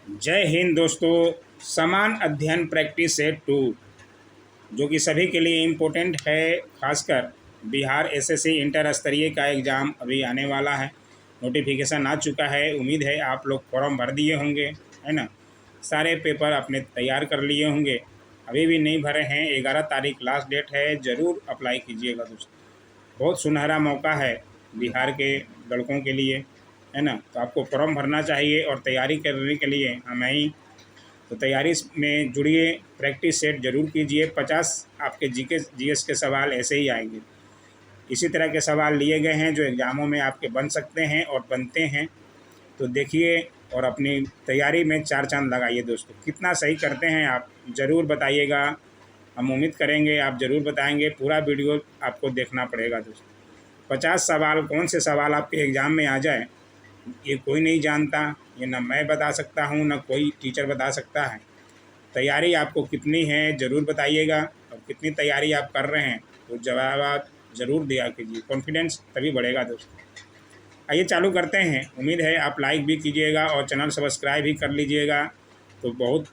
जय हिंद दोस्तों। समान अध्ययन प्रैक्टिस सेट 2 जो कि सभी के लिए इम्पोर्टेंट है। खासकर बिहार एसएससी इंटर स्तरीय का एग्ज़ाम अभी आने वाला है। नोटिफिकेशन आ चुका है। उम्मीद है आप लोग फॉर्म भर दिए होंगे, है ना। सारे पेपर अपने तैयार कर लिए होंगे। अभी भी नहीं भरे हैं, 11 तारीख लास्ट डेट है। ज़रूर अप्लाई कीजिएगा दोस्तों। बहुत सुनहरा मौका है बिहार के लड़कों के लिए, है ना। तो आपको फॉर्म भरना चाहिए और तैयारी करने के लिए हम ही तो तैयारी में जुड़िए। प्रैक्टिस सेट जरूर कीजिए। 50 आपके जीएस के सवाल ऐसे ही आएंगे। इसी तरह के सवाल लिए गए हैं जो एग्ज़ामों में आपके बन सकते हैं और बनते हैं। तो देखिए और अपनी तैयारी में 4 चांद लगाइए दोस्तों। कितना सही करते हैं आप ज़रूर बताइएगा। हम उम्मीद करेंगे आप ज़रूर बताएंगे। पूरा वीडियो आपको देखना पड़ेगा दोस्तों। 50 सवाल, कौन से सवाल आपके एग्ज़ाम में आ जाए ये कोई नहीं जानता। ये ना मैं बता सकता हूँ, ना कोई टीचर बता सकता है। तैयारी आपको कितनी है ज़रूर बताइएगा, और कितनी तैयारी आप कर रहे हैं तो जवाब आप ज़रूर दिया कीजिए। कॉन्फिडेंस तभी बढ़ेगा दोस्तों। आइए चालू करते हैं। उम्मीद है आप लाइक भी कीजिएगा और चैनल सब्सक्राइब भी कर लीजिएगा, तो बहुत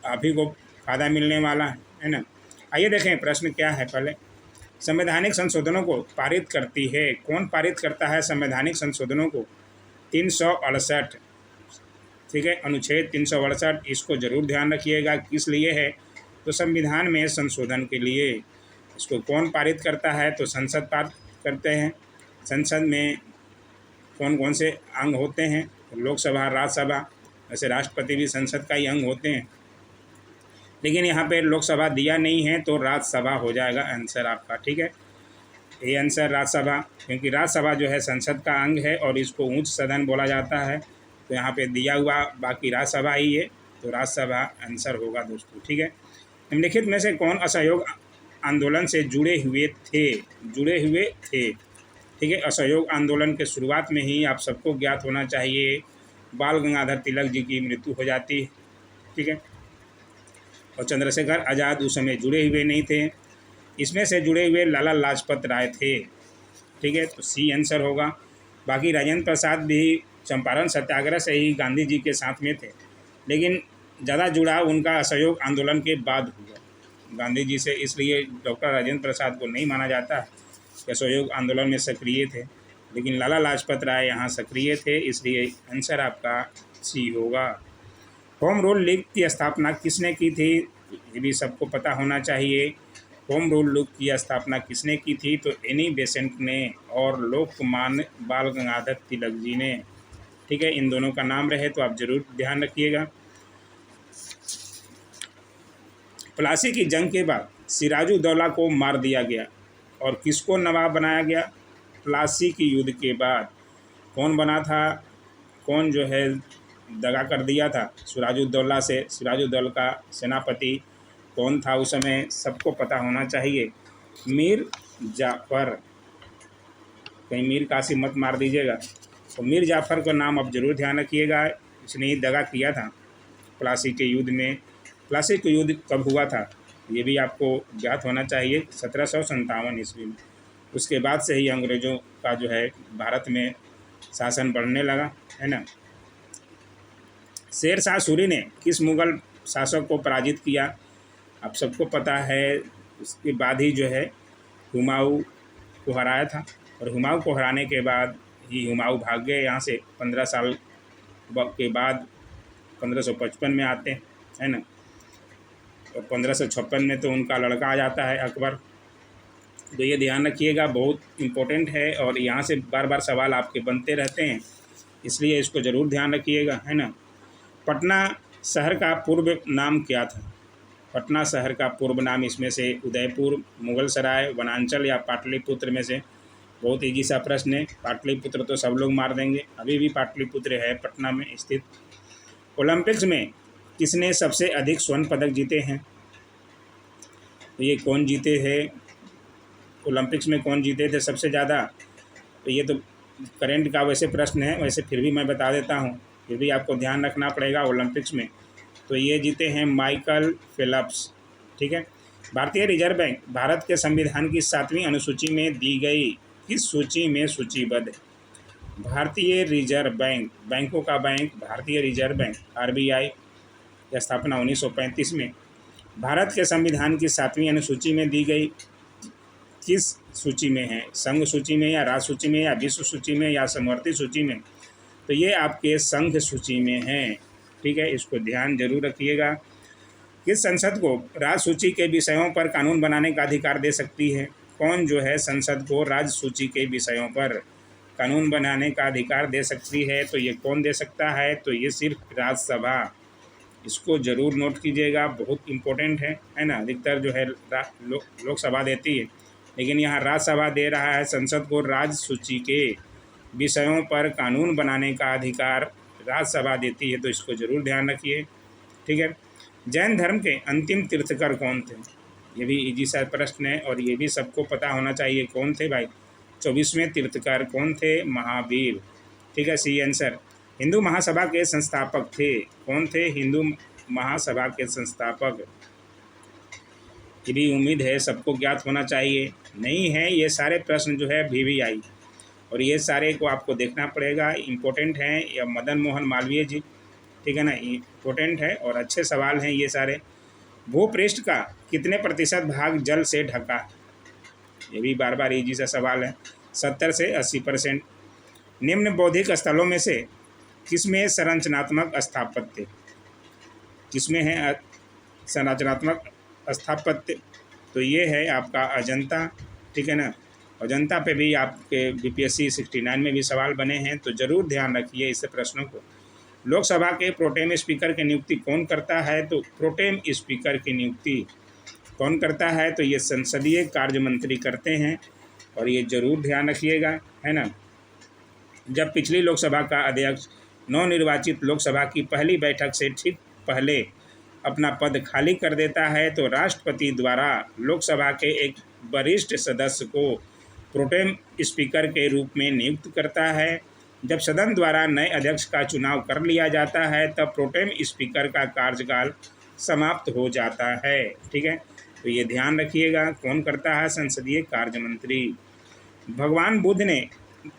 आप ही को फ़ायदा मिलने वाला है ना। आइए देखें प्रश्न क्या है। पहले, संवैधानिक संशोधनों को पारित करती है। कौन पारित करता है संवैधानिक संशोधनों को? 368, ठीक है, अनुच्छेद 368। इसको जरूर ध्यान रखिएगा। किस लिए है? तो संविधान में संशोधन के लिए। इसको कौन पारित करता है? तो संसद पारित करते हैं। संसद में कौन कौन से अंग होते हैं? तो लोकसभा, राज्यसभा। वैसे राष्ट्रपति भी संसद का ही अंग होते हैं, लेकिन यहाँ पे लोकसभा दिया नहीं है तो राज्यसभा हो जाएगा आंसर आपका, ठीक है। ये आंसर राज्यसभा, क्योंकि राज्यसभा जो है संसद का अंग है और इसको उच्च सदन बोला जाता है। तो यहाँ पे दिया हुआ बाकी राज्यसभा ही है, तो राज्यसभा आंसर होगा दोस्तों, ठीक है। निम्नलिखित में से कौन असहयोग आंदोलन से जुड़े हुए थे? ठीक है। असहयोग आंदोलन के शुरुआत में ही आप सबको ज्ञात होना चाहिए, बाल गंगाधर तिलक जी की मृत्यु हो जाती है, ठीक है। और चंद्रशेखर आज़ाद उस समय जुड़े हुए नहीं थे। इसमें से जुड़े हुए लाला लाजपत राय थे, ठीक है। तो सी आंसर होगा। बाकी राजेंद्र प्रसाद भी चंपारण सत्याग्रह से ही गांधी जी के साथ में थे, लेकिन ज़्यादा जुड़ाव उनका असहयोग आंदोलन के बाद हुआ गांधी जी से। इसलिए डॉक्टर राजेंद्र प्रसाद को नहीं माना जाता कि असहयोग आंदोलन में सक्रिय थे, लेकिन लाला लाजपत राय यहाँ सक्रिय थे, इसलिए आंसर आपका सी होगा। होम रूल लीग की स्थापना किसने की थी? ये भी सबको पता होना चाहिए। होम रूल लीग की स्थापना किसने की थी? तो एनी बेसेंट ने और लोकमान्य बाल गंगाधर तिलक जी ने, ठीक है। इन दोनों का नाम रहे तो आप जरूर ध्यान रखिएगा। प्लासी की जंग के बाद सिराजुद्दौला को मार दिया गया और किसको नवाब बनाया गया? प्लासी की युद्ध के बाद कौन बना था? कौन जो है दगा कर दिया था सिराजुद्दौला से? सिराजुद्दौला का सेनापति कौन था उस समय? सबको पता होना चाहिए, मीर जाफ़र। कहीं मीर कासिम मत मार दीजिएगा। तो मीर जाफ़र का नाम आप जरूर ध्यान रखिएगा। इसने ही दगा किया था प्लासी के युद्ध में। प्लासी का युद्ध कब हुआ था ये भी आपको ज्ञात होना चाहिए, 1757 ईस्वी में। उसके बाद से ही अंग्रेज़ों का जो है भारत में शासन बढ़ने लगा, है ना। शेर शाह सूरी ने किस मुग़ल शासक को पराजित किया? आप सबको पता है। उसके बाद ही जो है हुमायूं को हराया था, और हुमायूं को हराने के बाद ही हुमायूं भाग गए यहाँ से। 15 साल के बाद 1555 में आते हैं, है ना। और 1556 में तो उनका लड़का आ जाता है अकबर। तो ये ध्यान रखिएगा, बहुत इम्पोर्टेंट है और यहाँ से बार बार सवाल आपके बनते रहते हैं, इसलिए इसको ज़रूर ध्यान रखिएगा, है ना। पटना शहर का पूर्व नाम क्या था? पटना शहर का पूर्व नाम इसमें से उदयपुर, मुगल सराय, वनांचल या पाटलिपुत्र में से? बहुत ईजी सा प्रश्न है। पाटलिपुत्र तो सब लोग मार देंगे, अभी भी पाटलिपुत्र है पटना में स्थित। ओलंपिक्स में किसने सबसे अधिक स्वर्ण पदक जीते हैं? तो ये कौन जीते हैं? ओलंपिक्स में कौन जीते थे सबसे ज़्यादा? तो ये तो करंट का वैसे प्रश्न है, वैसे फिर भी मैं बता देता हूँ, फिर भी आपको ध्यान रखना पड़ेगा ओलंपिक्स में। तो ये जीते हैं माइकल फेल्प्स, ठीक है। भारतीय रिजर्व बैंक भारत के संविधान की 7वीं अनुसूची में दी गई किस सूची में सूचीबद्ध है? भारतीय रिजर्व बैंक, बैंकों का बैंक भारतीय रिजर्व बैंक आरबीआई की स्थापना 1935 में भारत के संविधान की 7वीं अनुसूची में दी गई। किस सूची में है? संघ सूची में या राज्य सूची में या विश्व सूची में या समवर्ती सूची में? तो ये आपके संघ सूची में है। ठीक है, इसको ध्यान जरूर रखिएगा। किस संसद को राज्य सूची के विषयों पर कानून बनाने का अधिकार दे सकती है? कौन जो है संसद को राज्य सूची के विषयों पर कानून बनाने का अधिकार दे सकती है? तो ये कौन दे सकता है? तो ये सिर्फ राज्यसभा। इसको ज़रूर नोट कीजिएगा, बहुत इम्पोर्टेंट है ना। अधिकतर जो है लोकसभा देती है, लेकिन यहाँ राज्यसभा दे रहा है। संसद को राज्य सूची के विषयों पर कानून बनाने का अधिकार राज्यसभा देती है, तो इसको ज़रूर ध्यान रखिए। ठीक है, जैन धर्म के अंतिम तीर्थकर कौन थे? ये भी इजी सा प्रश्न है और ये भी सबको पता होना चाहिए। कौन थे भाई? 24वें तीर्थकर कौन थे? महावीर। ठीक है, सी आंसर। हिंदू महासभा के संस्थापक थे? कौन थे हिंदू महासभा के संस्थापक? ये भी उम्मीद है सबको ज्ञात होना चाहिए। नहीं है, ये सारे प्रश्न जो है VVI और ये सारे को आपको देखना पड़ेगा, इम्पोर्टेंट हैं। या मदन मोहन मालवीय जी, ठीक है ना, इम्पोर्टेंट है और अच्छे सवाल हैं ये सारे। भूपृष्ठ का कितने प्रतिशत भाग जल से ढका है? ये भी बार बार इजी सा सवाल है। 70 से 80%। निम्न बौद्धिक स्थलों में से किसमें संरचनात्मक स्थापत्य? किसमें है संरचनात्मक स्थापत्य? तो ये है आपका अजंता। ठीक है ना, अजंता पे भी आपके BPSC 69 में भी सवाल बने हैं, तो ज़रूर ध्यान रखिए इस प्रश्नों को। लोकसभा के प्रोटेम स्पीकर की नियुक्ति कौन करता है? तो प्रोटेम स्पीकर की नियुक्ति कौन करता है? तो ये संसदीय कार्य मंत्री करते हैं और ये ज़रूर ध्यान रखिएगा, है ना। जब पिछली लोकसभा का अध्यक्ष नवनिर्वाचित लोकसभा की पहली बैठक से ठीक पहले अपना पद खाली कर देता है, तो राष्ट्रपति द्वारा लोकसभा के एक वरिष्ठ सदस्य को प्रोटेम स्पीकर के रूप में नियुक्त करता है। जब सदन द्वारा नए अध्यक्ष का चुनाव कर लिया जाता है, तब प्रोटेम स्पीकर का कार्यकाल समाप्त हो जाता है। ठीक है, तो ये ध्यान रखिएगा, कौन करता है? संसदीय कार्य मंत्री। भगवान बुद्ध ने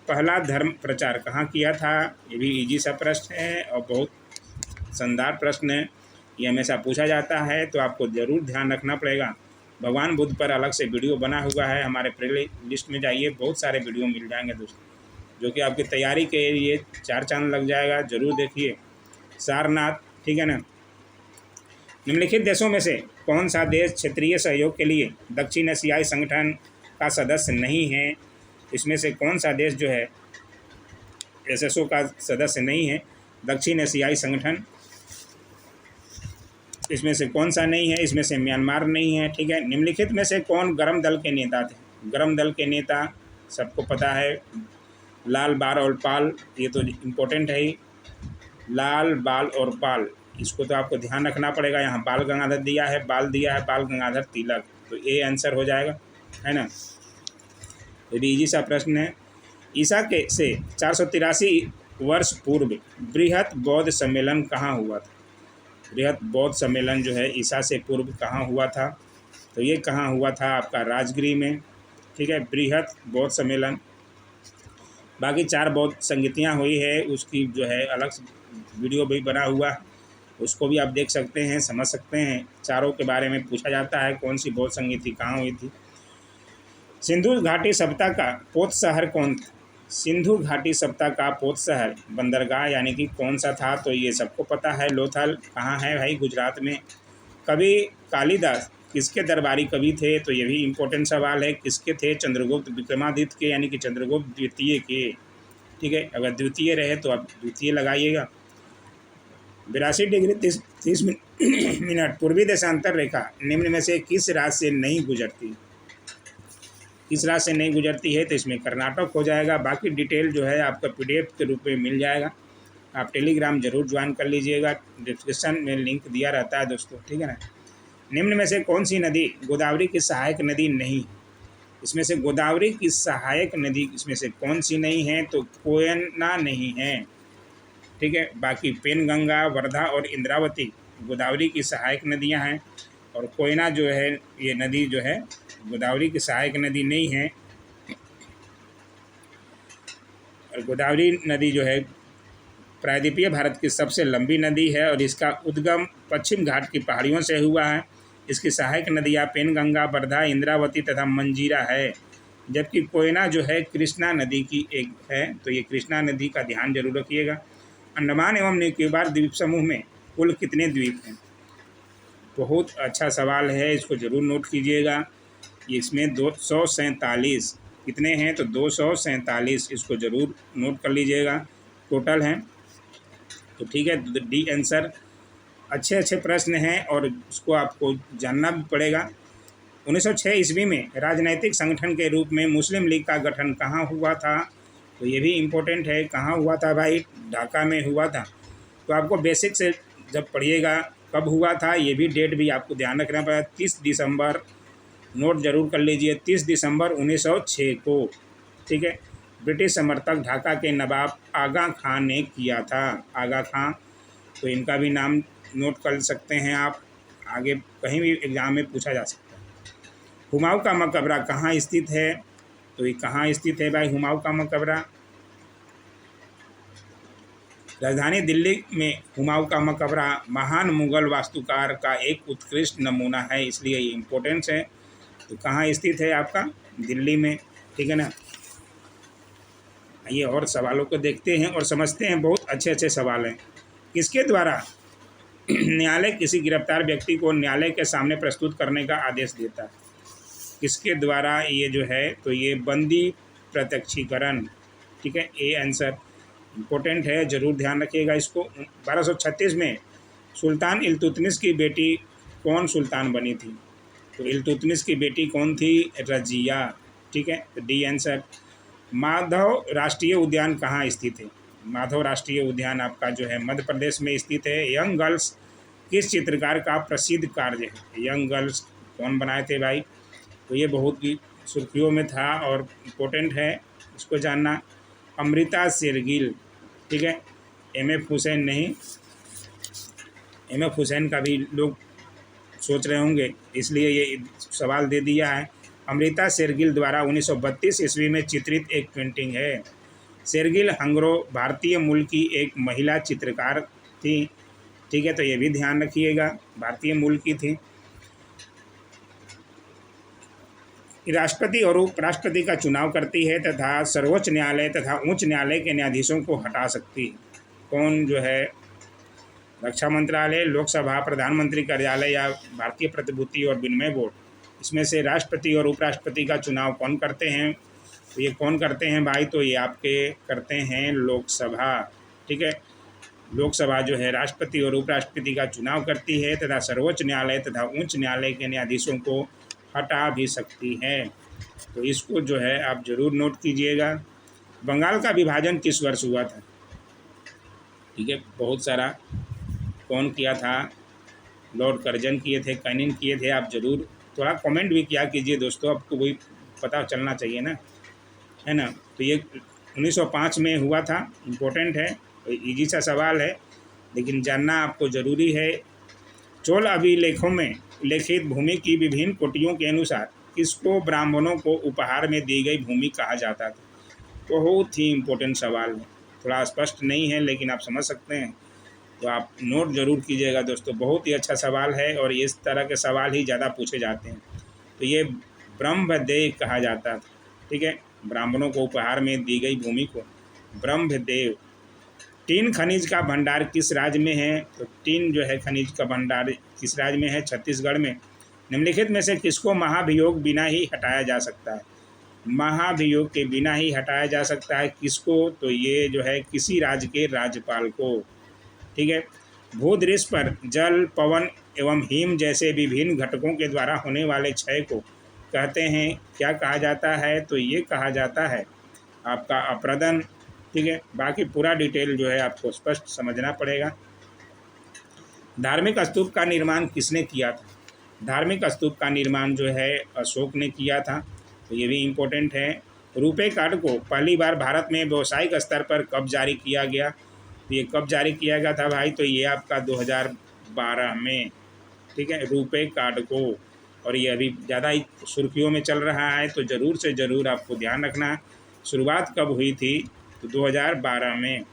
पहला धर्म प्रचार कहाँ किया था? ये भी इजी सा प्रश्न है और बहुत शानदार प्रश्न है, ये हमेशा पूछा जाता है, तो आपको ज़रूर ध्यान रखना पड़ेगा। भगवान बुद्ध पर अलग से वीडियो बना हुआ है, हमारे प्ले लिस्ट में जाइए, बहुत सारे वीडियो मिल जाएंगे दोस्तों, जो कि आपकी तैयारी के लिए 4 चांद लग जाएगा। ज़रूर देखिए। सारनाथ, ठीक है ना। निम्नलिखित देशों में से कौन सा देश क्षेत्रीय सहयोग के लिए दक्षिण एशियाई संगठन का सदस्य नहीं है? इसमें से कौन सा देश जो है SSO का सदस्य नहीं है? दक्षिण एशियाई संगठन, इसमें से कौन सा नहीं है? इसमें से म्यांमार नहीं है। ठीक है, निम्नलिखित में से कौन गर्म दल के नेता थे? गर्म दल के नेता सबको पता है, लाल, बाल और पाल, ये तो इम्पोर्टेंट है ही। लाल, बाल और पाल, इसको तो आपको ध्यान रखना पड़ेगा। यहाँ बाल गंगाधर दिया है, बाल दिया है, बाल गंगाधर तिलक, तो ये आंसर हो जाएगा, है ना। ये भी इजी सा प्रश्न है। ईसा के से 483 वर्ष पूर्व बृहत बौद्ध सम्मेलन कहाँ हुआ था? बृहत बौद्ध सम्मेलन जो है ईसा से पूर्व कहाँ हुआ था? तो ये कहाँ हुआ था? आपका राजगिरी में। ठीक है, बृहत बौद्ध सम्मेलन। बाकी 4 बौद्ध संगीतियाँ हुई है, उसकी जो है अलग वीडियो भी बना हुआ है, उसको भी आप देख सकते हैं, समझ सकते हैं। चारों के बारे में पूछा जाता है, कौन सी बौद्ध संगीति कहाँ हुई थी। सिंधु घाटी सभ्यता का पोत शहर कौन था? सिंधु घाटी सभ्यता का पोत शहर बंदरगाह यानी कि कौन सा था? तो ये सबको पता है, लोथल कहाँ है भाई? गुजरात में। कवि कालिदास किसके दरबारी कवि थे? तो ये भी इम्पोर्टेंट सवाल है, किसके थे? चंद्रगुप्त विक्रमादित्य के, यानी कि चंद्रगुप्त द्वितीय के। ठीक है, अगर द्वितीय रहे तो आप द्वितीय लगाइएगा। 82 डिग्री 30 मिनट पूर्वी देशांतर रेखा निम्न में से किस राज्य से नहीं गुजरती? किस राज्य से नहीं गुजरती है? तो इसमें कर्नाटक हो जाएगा। बाकी डिटेल जो है आपका PDF के रूप में मिल जाएगा। आप टेलीग्राम जरूर ज्वाइन कर लीजिएगा, डिस्क्रिप्शन में लिंक दिया रहता है दोस्तों, ठीक है ना। निम्न में से कौन सी नदी गोदावरी की सहायक नदी नहीं? इसमें से गोदावरी की सहायक नदी इसमें से कौन सी नहीं है? तो कोयना नहीं है। ठीक है, बाकी पेनगंगा, वर्धा और इंद्रावती गोदावरी की सहायक नदियां हैं, और कोयना जो है ये नदी जो है गोदावरी की सहायक नदी नहीं है। गोदावरी नदी जो है प्रायद्वीपीय भारत की सबसे लंबी नदी है और इसका उद्गम पश्चिम घाट की पहाड़ियों से हुआ है। इसकी सहायक नदियाँ पेनगंगा, वर्धा, इंद्रावती तथा मंजीरा है। जबकि कोयना जो है कृष्णा नदी की एक है, तो ये कृष्णा नदी का ध्यान जरूर रखिएगा। अंडमान एवं निकोबार द्वीप समूह में कुल कितने द्वीप हैं? बहुत अच्छा सवाल है, इसको ज़रूर नोट कीजिएगा। इसमें 247 कितने हैं? तो 247, इसको ज़रूर नोट कर लीजिएगा, टोटल हैं। तो ठीक है, तो डी आंसर। अच्छे अच्छे प्रश्न हैं और इसको आपको जानना भी पड़ेगा। 1906 ईस्वी में राजनैतिक संगठन के रूप में मुस्लिम लीग का गठन कहाँ हुआ था? तो ये भी इम्पोर्टेंट है, कहाँ हुआ था भाई? ढाका में हुआ था। तो आपको बेसिक से जब पढ़िएगा कब हुआ था, ये भी डेट भी आपको ध्यान रखना पड़ेगा। 30 दिसंबर, नोट जरूर कर लीजिए, 30 दिसंबर 1906 को। ठीक है, ब्रिटिश समर्थक ढाका के नवाब आगा खां ने किया था। आगा खां, तो इनका भी नाम नोट कर सकते हैं आप, आगे कहीं भी एग्जाम में पूछा जा सकता है। हुमायूं का मकबरा कहाँ स्थित है? तो ये कहाँ स्थित है भाई हुमायूं का मकबरा? राजधानी दिल्ली में हुमायूं का मकबरा महान मुगल वास्तुकार का एक उत्कृष्ट नमूना है, इसलिए ये इम्पोर्टेंस है। तो कहाँ स्थित है आपका? दिल्ली में। ठीक है ना। ये और सवालों को देखते हैं और समझते हैं, बहुत अच्छे अच्छे सवाल हैं। किसके द्वारा न्यायालय किसी गिरफ्तार व्यक्ति को न्यायालय के सामने प्रस्तुत करने का आदेश देता है? किसके द्वारा ये जो है? तो ये बंदी प्रत्यक्षीकरण। ठीक है, ए आंसर इम्पोर्टेंट है, ज़रूर ध्यान रखिएगा इसको। 1236 में सुल्तान इल्तुतमिश की बेटी कौन सुल्तान बनी थी? तो इल्तुतमिश की बेटी कौन थी? रजिया। ठीक है, तो डी आंसर। माधव राष्ट्रीय उद्यान कहाँ स्थित है? माधव राष्ट्रीय उद्यान आपका जो है मध्य प्रदेश में स्थित है। यंग गर्ल्स किस चित्रकार का प्रसिद्ध कार्य है? यंग गर्ल्स कौन बनाए थे भाई? तो ये बहुत ही सुर्खियों में था और इम्पोर्टेंट है, इसको जानना। अमृता शेरगिल। ठीक है, एम.एफ. हुसैन नहीं, एम.एफ. हुसैन का भी लोग सोच रहे होंगे, इसलिए ये सवाल दे दिया है। अमृता शेरगिल द्वारा 1932 ईस्वी में चित्रित एक पेंटिंग है। शेरगिल हंगरो भारतीय मूल की एक महिला चित्रकार थी। ठीक है, तो ये भी ध्यान रखिएगा, भारतीय मूल की थी। राष्ट्रपति और उपराष्ट्रपति का चुनाव करती है तथा सर्वोच्च न्यायालय तथा उच्च न्यायालय के न्यायाधीशों को हटा सकती है। कौन जो है? रक्षा मंत्रालय, लोकसभा, प्रधानमंत्री कार्यालय या भारतीय प्रतिभूति और विनिमय बोर्ड। इसमें से राष्ट्रपति और उपराष्ट्रपति का चुनाव कौन करते हैं? तो ये कौन करते हैं भाई? तो ये आपके करते हैं लोकसभा। ठीक है, लोकसभा जो है राष्ट्रपति और उपराष्ट्रपति का चुनाव करती है तथा सर्वोच्च न्यायालय तथा उच्च न्यायालय के न्यायाधीशों को हटा भी सकती है। तो इसको जो है आप ज़रूर नोट कीजिएगा। बंगाल का विभाजन किस वर्ष हुआ था? ठीक है, बहुत सारा कौन किया था? लॉर्ड कर्जन किए थे, कैनिंग किए थे। आप ज़रूर थोड़ा कमेंट भी किया कीजिए दोस्तों, आपको वही पता चलना चाहिए ना, है ना। तो ये 1905 में हुआ था, इम्पोर्टेंट है, इजी सा सवाल है लेकिन जानना आपको ज़रूरी है। चोल अभिलेखों में लिखित भूमि की विभिन्न कोटियों के अनुसार किसको ब्राह्मणों को उपहार में दी गई भूमि कहा जाता था? बहुत ही इम्पोर्टेंट सवाल है, थोड़ा स्पष्ट नहीं है लेकिन आप समझ सकते हैं, तो आप नोट ज़रूर कीजिएगा दोस्तों। बहुत ही अच्छा सवाल है और इस तरह के सवाल ही ज़्यादा पूछे जाते हैं। तो ये ब्रह्मदेव कहा जाता था। ठीक है, ब्राह्मणों को उपहार में दी गई भूमि को ब्रह्मदेव। टीन खनिज का भंडार किस राज्य में है? तो टीन जो है खनिज का भंडार किस राज्य में है? छत्तीसगढ़ में। निम्नलिखित में से किसको महाभियोग बिना ही हटाया जा सकता है? महाभियोग के बिना ही हटाया जा सकता है किसको? तो ये जो है किसी राज्य के राज्यपाल को। ठीक है, भूदृश्य पर जल, पवन एवं हिम जैसे विभिन्न घटकों के द्वारा होने वाले क्षय को कहते हैं, क्या कहा जाता है? तो ये कहा जाता है आपका अपरदन। ठीक है, बाकी पूरा डिटेल जो है आपको स्पष्ट समझना पड़ेगा। धार्मिक स्तूप का निर्माण किसने किया था? धार्मिक स्तूप का निर्माण जो है अशोक ने किया था, तो ये भी इम्पोर्टेंट है। रुपे कार्ड को पहली बार भारत में व्यावसायिक स्तर पर कब जारी किया गया? तो ये कब जारी किया गया था भाई? तो ये आपका 2012 में। ठीक है, रुपे कार्ड को, और ये अभी ज़्यादा ही सुर्खियों में चल रहा है, तो ज़रूर से ज़रूर आपको ध्यान रखना। शुरुआत कब हुई थी? तो 2012 में।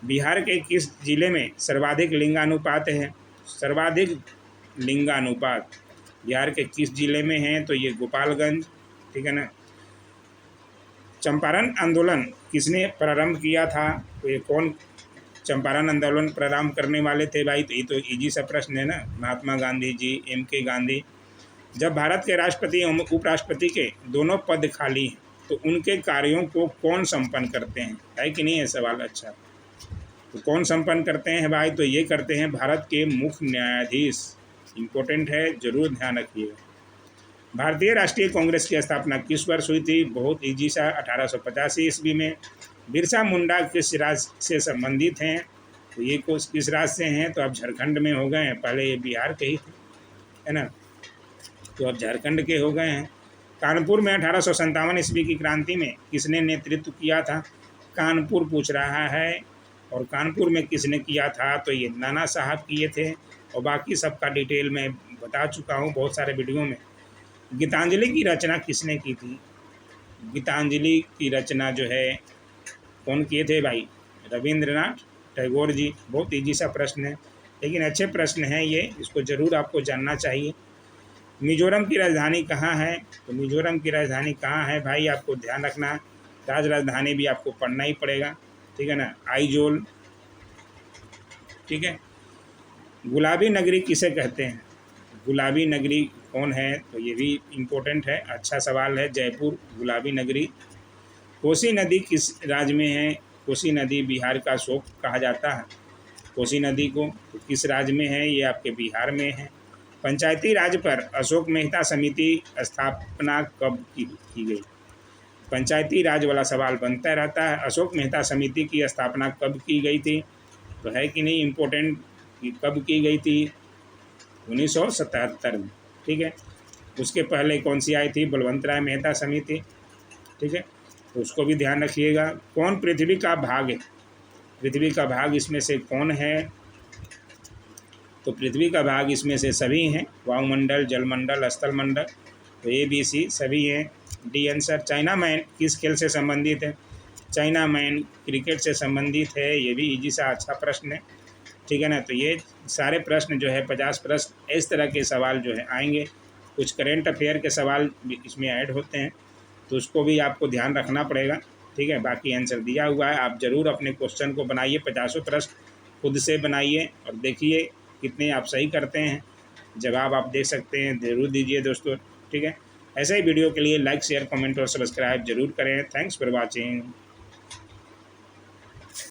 बिहार के किस जिले में सर्वाधिक लिंगानुपात है? सर्वाधिक लिंगानुपात बिहार के किस जिले में है? तो ये गोपालगंज, ठीक है ना। चंपारण आंदोलन किसने प्रारंभ किया था? तो ये कौन चंपारण आंदोलन प्रारंभ करने वाले थे भाई? तो ये तो इजी सा प्रश्न है ना, महात्मा गांधी जी, MK गांधी। जब भारत के राष्ट्रपति एवं उपराष्ट्रपति के दोनों पद खाली हैं तो उनके कार्यों को कौन संपन्न करते हैं? है कि नहीं है सवाल? अच्छा, तो कौन संपन्न करते हैं भाई? तो ये करते हैं भारत के मुख्य न्यायाधीश। इम्पोर्टेंट है, जरूर ध्यान रखिएगा। भारतीय राष्ट्रीय कांग्रेस की स्थापना किस वर्ष हुई थी? बहुत ईजी सा, 1885 ईस्वी में। बिरसा मुंडा किस राज्य से संबंधित हैं? तो ये किस राज्य से हैं? तो अब झारखंड में हो गए हैं, पहले ये बिहार के ही थे, है ना, तो अब झारखंड के हो गए हैं। कानपुर में 1857 ईस्वी की क्रांति में किसने नेतृत्व किया था? कानपुर पूछ रहा है, और कानपुर में किसने किया था? तो ये नाना साहब किए थे, और बाकी सबका डिटेल में बता चुका हूँ बहुत सारे वीडियो में। गीतांजलि की रचना किसने की थी? गीतांजलि की रचना जो है कौन किए थे भाई? रविंद्रनाथ टैगोर जी। बहुत ईजी सा प्रश्न है, लेकिन अच्छे प्रश्न हैं ये, इसको ज़रूर आपको जानना चाहिए। मिजोरम की राजधानी कहाँ है? तो मिजोरम की राजधानी कहाँ है भाई? आपको ध्यान रखना, राजधानी भी आपको पढ़ना ही पड़ेगा, ठीक है ना, आइजोल, ठीक है। गुलाबी नगरी किसे कहते हैं? गुलाबी नगरी कौन है? तो ये भी इम्पोर्टेंट है, अच्छा सवाल है, जयपुर गुलाबी नगरी। कोसी नदी किस राज्य में है? कोसी नदी बिहार का शोक कहा जाता है कोसी नदी को, तो किस राज्य में है? ये आपके बिहार में है। पंचायती राज पर अशोक मेहता समिति स्थापना कब की गई? पंचायती राज वाला सवाल बनता रहता है। अशोक मेहता समिति की स्थापना कब की गई थी? तो है कि नहीं इम्पोर्टेंट, कब की गई थी? 1977 में, ठीक है। उसके पहले कौन सी आई थी? बलवंत राय मेहता समिति, ठीक है, तो उसको भी ध्यान रखिएगा। कौन पृथ्वी का भाग है? पृथ्वी का भाग इसमें से कौन है? तो पृथ्वी का भाग इसमें से सभी हैं, वायुमंडल, जलमंडल, स्थल मंडल, तो ABC सभी हैं। D answer. चाइना मैन किस खेल से संबंधित है? चाइना मैन क्रिकेट से संबंधित है, ये भी इजी सा अच्छा प्रश्न है, ठीक है ना। तो ये सारे प्रश्न जो है 50 प्रश्न इस तरह के सवाल जो है आएंगे। कुछ करेंट अफेयर के सवाल भी इसमें ऐड होते हैं, तो उसको भी आपको ध्यान रखना पड़ेगा, ठीक है। बाकी आंसर दिया हुआ है, आप ज़रूर अपने क्वेश्चन को बनाइए, 50 प्रश्न खुद से बनाइए और देखिए कितने आप सही करते हैं। जवाब आप देख सकते हैं, ज़रूर दीजिए दोस्तों, ठीक है। ऐसे ही वीडियो के लिए लाइक, शेयर, कमेंट और सब्सक्राइब जरूर करें। Thanks for watching.